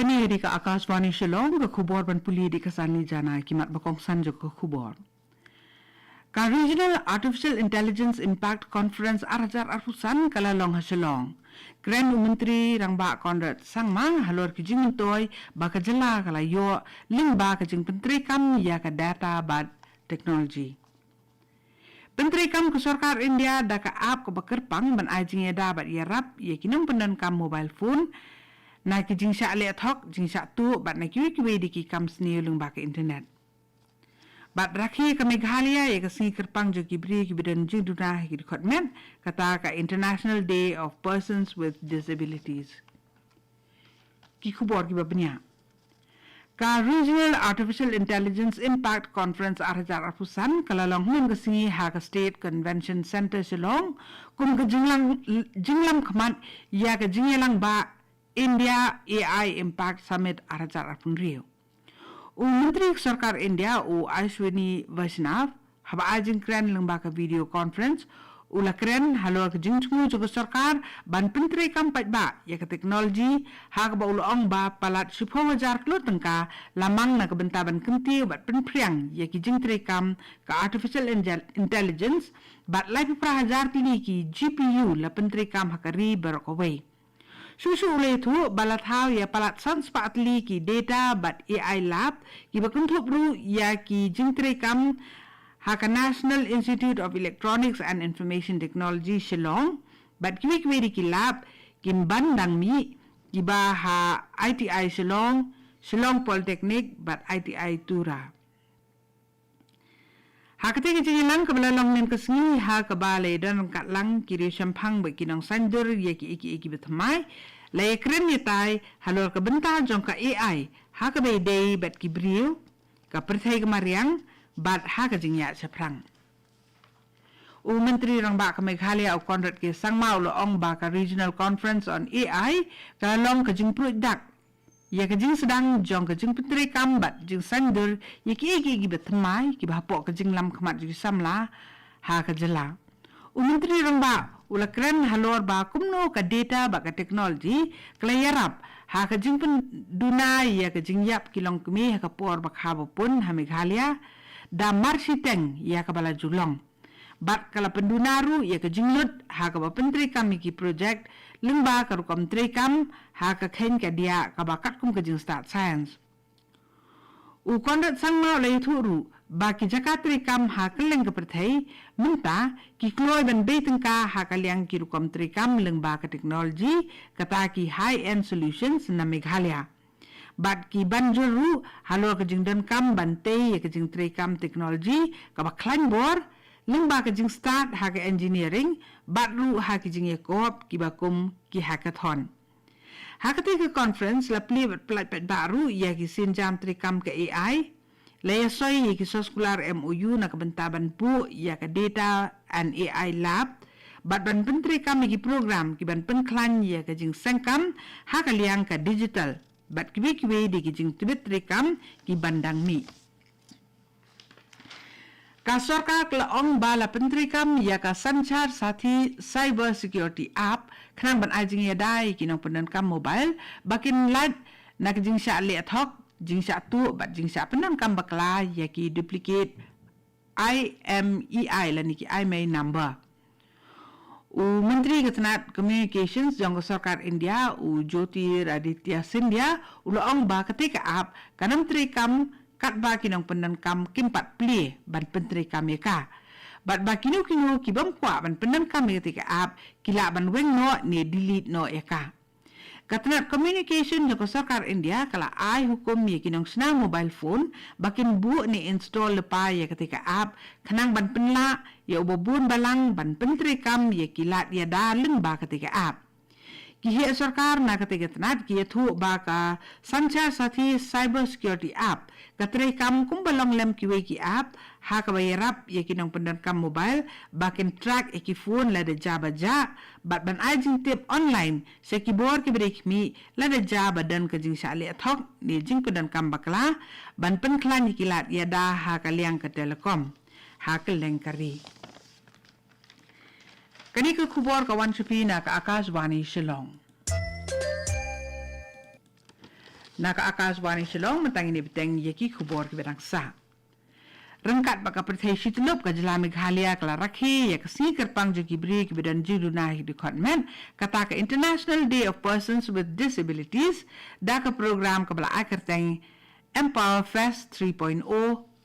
Kani di ka Akashvani Shillong ke khubor ban puli di kasani jana kimat bakongsan jo ke khubor. Ka Regional Artificial Intelligence Impact Conference arajar arfusan kala long ha Shillong. Grand Menteri Rangba Conrad Sangma halor ki jing toy ba ka jela kala yo ling ba ka jing penteri kam ya ka data bad technology. Penteri kam ke Sarkar India da ka app ko bakerpang ban ai jing ya da bat ya rap ya kinang pendan kam mobile phone na ki jing sya le thok jing sya tu bat na ki di ki kam sni lung ba ka internet. Bat rakhi ka Meghalaya ya ka singi kerpang jo ki bri ki bidan jing duna ki khotmen kata ka International Day of Persons with Disabilities. Ki khubor ki babnya. Ka Regional Artificial Intelligence Impact Conference arajar apusan kalalong hun ka singi ha ka State Convention Center Shillong kum ka jinglam khamat ya ka jinglang ba India AI Impact Summit arajar apun rio. Menteri Sarkar India Akashvani Shillong haba ajing kren lengba ka video conference ula kren halor ka jingchmu jo sarkar ban penteri kam ba ya ka teknologi ha ka ba ulong ba palat 10,000 kilo tengka lamang na ka bentaban kenti bat penpriang ya ki jingteri kam ka artificial intelligence bat lai pra hajar tini ki GPU la penteri kam hakari berokawai. Susu ulai tu balat hau ya palat sans patli ki data bat AI lab ki bakuntup ru ya ki jingteri kam haka National Institute of Electronics and Information Technology Shillong bat ki ki lab kim bandang mi ki ba ha ITI Shillong Polytechnic bat ITI Tura. Hakati ki jingilang kabalalong nen kasngi ha kabale dan katlang kiri syampang bagi nang sandur ya ki iki betmai lay kren ni tai halor ka benta jong ka AI ha ka be dei bat ki brio ka perthai ka mariang bat ha ka jingya chaprang. Menteri Rangba ka Meghalaya au Conrad ke sangma ulo ong ba ka Regional Conference on AI ka long ka jing product ya ka jing sedang jong ka jing penteri kambat jing sandur ya ki betmai ki bahapok ka jing lam khamat ju samla ha ka jela. Menteri Rangba ula kren halor ba kumno ka data ba ka teknologi klayarap ha ka jing penduna ya ka jing yap kilong kemi ha ka por ba khabo pun ha Meghalaya da marsiteng ya ka bala julong. Bat kala pendunaru ya ke jinglut ha ka penteri kami ki project lengba ka rukom menteri kam ha ka khen ka dia ka bakat kum ka jing start science. Kondat sangma lai thuru ba ki jakatri kam ha ka leng ka perthai minta ki kloi ban beteng ka ha ka liang ki rukom menteri kam lengba ka teknologi kata ki high end solutions na Meghalaya. Bat ki banjuru halor ka jing dan kam bante ya ka jing menteri kam teknologi ka ba klan bor lengba ka jing start ha ka engineering batru ha ki jing ekop ki bakum ki hackathon. Hakati ka conference la pli bat baru ya ki sinjam trikam ka AI la ya soi ki soskular MOU na ka bentaban bu ya ka data and AI lab bat ban pentri kam ki program ki ban penklan ya ka jing sengkam ha ka liang ka digital bat ki di ki jing tibet trikam ki bandang mi. Ka sarkar klaong bala penteri kam ya ka sanchar sathi cyber security app khnang ban ajing ya dai kinong pendan kam mobile bakin lad nak jing sya le thok jing sya tu bat jing sya pendan kam bakla ya ki duplicate IMEI la ni ki IMEI number. Menteri Ketenat Communications jong sarkar India Jyoti Raditya Sindhya ulong ba ketika app kanam menteri kam kat ba kinong pendan kam kimpat pli ban penteri kami ka bat ba kinu ki bam kwa ban pendan kami ketika app kila ban weng no ni delete no eka Ketenat Communication joko sarkar India kala ai hukum ye kinong senang mobile phone bakin bu ni install lepa ye ketika app khanang ban penla ye ubabun balang ban penteri kam ye kilat ye daleng ba ketika app Kihi sarkar na ketika tenat kihi thu ba ka sanchar sathi cyber security app katrai kam kumbalong lem kiwe ki app ha ka bayarap ye kinong pendan kam mobile bakin track eki phone la de jaba ja bat ban ajing tip online se keyboard ki break mi la de jaba dan ka jing sha le thok ni jing pendan kam bakla ban pen klan ki lat ya da ha ka liang ka telekom ha ka leng kari Kani ke khubor kawan sepi na ka Akashvani Shillong. Naka Akashvani Shillong matang ini beteng yaki kubor ki bedang sa. Rengkat baka perthai tunup ka jela Meghalaya kala rakhi ya kasi kerpang jo kibri ki bedan jiduna hi department kata ka International Day of Persons with Disabilities da ka program ka bala akerteng Empower Fest 3.0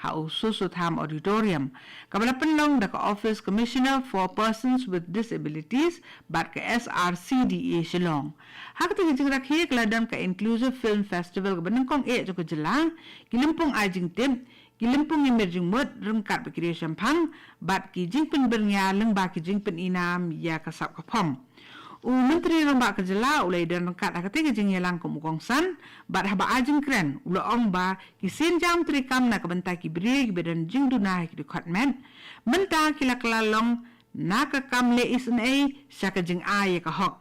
hau Susutham Auditorium kabala penlong da ka Office Commissioner for Persons with Disabilities bat ka SRCDA Shillong hakati kijing rakhi kala dam ka Inclusive Film Festival ka benengkong jo ka jela kilimpong ajing tim Kilimpung emerging mud rengkat berkira champang bat ki jingpen bernya lengba ki jingpen inam ya kasap kapom. Menteri rembak kejela ulai dan rengkat akati ki jing yelang kumukongsan bat haba ajing kren ula ong ba ki senjam trikam na kebentai ki beri ki bedan jing dunai ki department menta kila kelalong na kakam le isnai syaka jing ya kahok.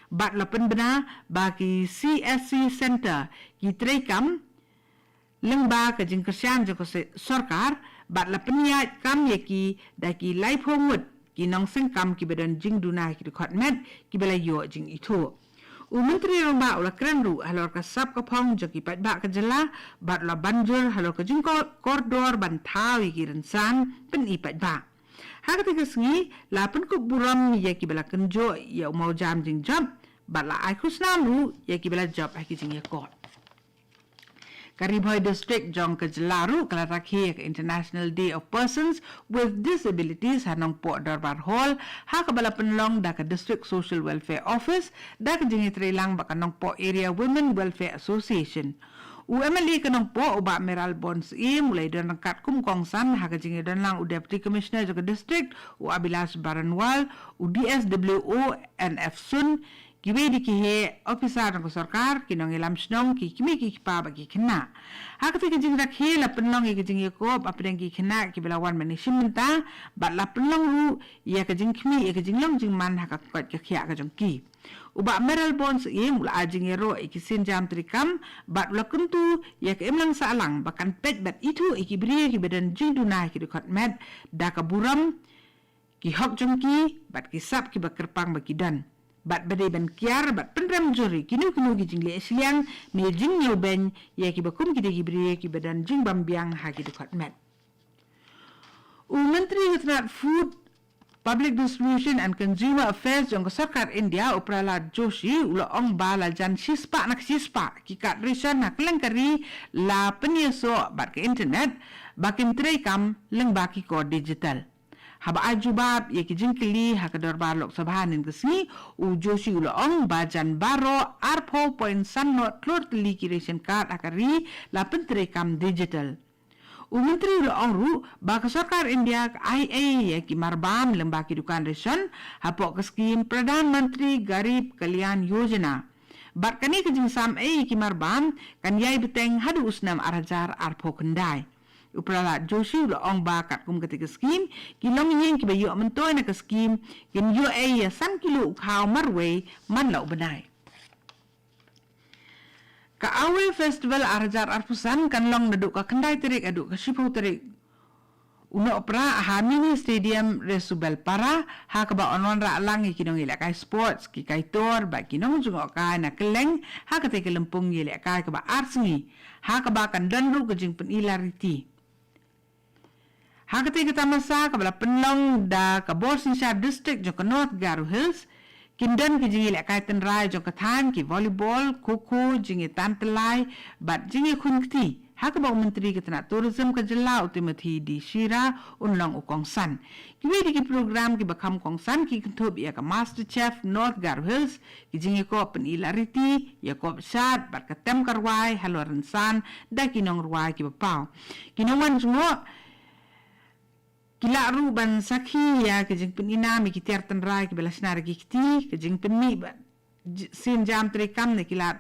Bat lapen bena bagi CSC Center ki trikam lengba ka jing kersian jo ko sarkar bat la penyat kam yaki daki lai phomut ki nong sing kam ki bedan jing dunai ki department ki bela yo jing itu menteri romba ula krenru halor ka sap ka phong jo ki pat ba ka jela bat la banjur halor ka jing koridor ban thawi ki rensan pen i pat ba hakati ka sngi la pen ko buram yaki bela kenjo ya mau jam jing job bat la ai khusnam ru yaki bela job ki jing ya kot Karibhoy District jong ke jelaru kala rakhi International Day of Persons with Disabilities hanong po Darbar Hall ha kabala penlong da ka District Social Welfare Office da ka jingi trilang ba kanong po Area Women Welfare Association UMLE kanong po uba Meral Bonds mulai dan rangkat kumkongsan ha ka jingi dan lang Deputy Commissioner jong District Abilas Baranwal DSWO NF Sun Kibe di kihe officer ng sarkar kinong ilam snong ki kimi ki pa bagi kena. Hakati ki jing rakhe la penlong ki jing ko apdeng ki kena ki belawan management bat la penlong ru ya ka jing kimi ya ka jing long jing man hakak kot ka khia ka jong ki. Uba Meral Bonds mula ajing ero ki sin jam trikam bat la kuntu ya ka emlang salang bakan pet bat itu ki bri ki bedan jing dunai ki department da ka buram ki hok jong ki bat ki sap ki bakerpang bagi dan bat badai ban kiar bat pendram jori kinu ki jing le siang me jing nyoben ya ki bakum ki degibri ki badan jing bambiang ha ki department Menteri Hutrat Food Public Distribution and Consumer Affairs jong sarkar India Uprala Joshi ula ong bala jan sispa ki kat risan nak lengkari la penyeso bat ke internet bakin trekam leng baki ko digital haba ajubab ye ki jingkili ha ka darbar lok sabha nin kesni Joshi ula ong bajan baro arpo point san not klor tli ki ration card akari la pentrekam digital Menteri ula ong ru ba ka sarkar India IA ye ki marbam lemba ki dukan ration hapo ka skim Pradhan Mantri Garib Kalyan Yojana bat kani ka jing sam ki marbam kan yai beteng hadu usnam arajar arpo kendai Uprala Joshi ula ong bakat kum ketika skim kilong yin ki bayu mentoy na ka skim kin yo ya san kilo ukhaw marway man lau benai ka awal festival arajar arpusan kan long naduk ka kendai terik aduk ka sipu terik uno opera ha mini stadium resubel para ha ka ba onon ra lang kinong ilakai sports ki kaitor ba kinong jungok ka na keleng ha ka te kelempung ilakai ka ba artsngi ha ka ba kan danru ka jing penilariti Hakati kita masa kabala penlong da ka Borsinsha District jong ka North Garo Hills kindan ki jingi lek kaitan rai jong ka than ki volleyball koko jingi tantelai bat jingi khunti hakaba menteri kita tourism ka jela ultimati di Shira unlong ukongsan kiwi di program ki bakam kongsan ki kentob ya ka Master Chef North Garo Hills ki jingi ko penilariti ya ko shat bat ka tem karwai haloran san da kinong ruai ki bapau kinongan semua Kila ruban sakhi ya ke jing peninami ki tertan rai ki belas nar ki kiti ke jing penni sin jam trekam ne kila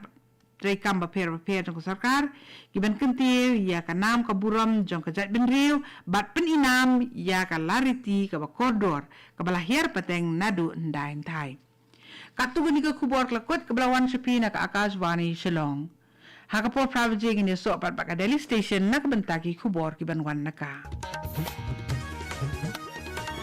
trekam ba per ko sarkar ki ban kenti ya ka nam ka buram jong ka jat benriu bat peninam ya ka lariti ka ba koridor ka bala her pateng nadu ndain thai katu ni ka khubor klakot ka balawan shapina ka Akashvani Shillong Hakapor Pravajing in the Sopat Daily Station, Nakabantaki, Kubor, Kibanwan Naka.